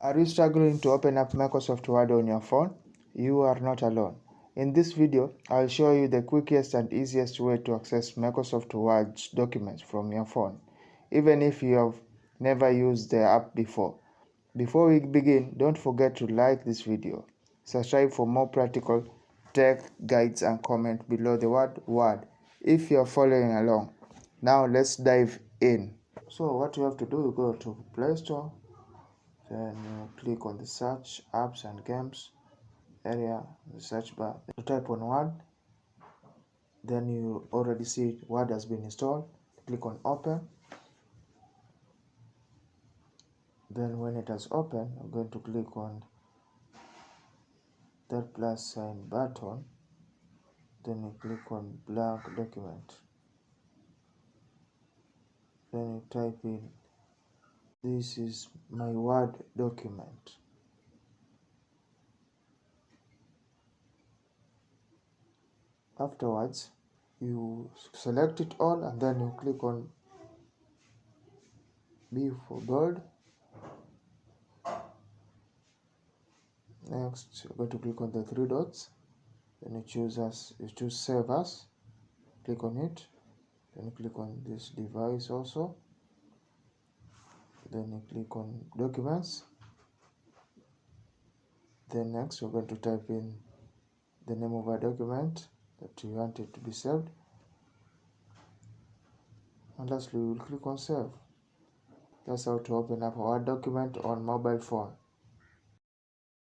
Are you struggling to open up Microsoft Word on your phone? You are not alone. In this video, I'll show you the quickest and easiest way to access Microsoft Word documents from your phone, even if you have never used the app before. Before we begin, don't forget to like this video, subscribe for more practical tech guides, and comment below the word Word if you are following along. Now let's dive in. So what you have to do, you go to Play Store. Then you click on the search apps and games area, the search bar. You type on Word. Then you already see Word has been installed. Click on open. Then when it has opened, I'm going to click on that plus sign button. Then you click on blank document. Then you type in, this is my Word document. Afterwards, you select it all and then you click on B for bird. Next, you're going to click on the three dots. Then you choose save as. Click on it. Then you click on this device also. Then you click on documents. Then next, you're going to type in the name of a document that you want it to be saved. And lastly, we will click on save. That's how to open up our document on mobile phone.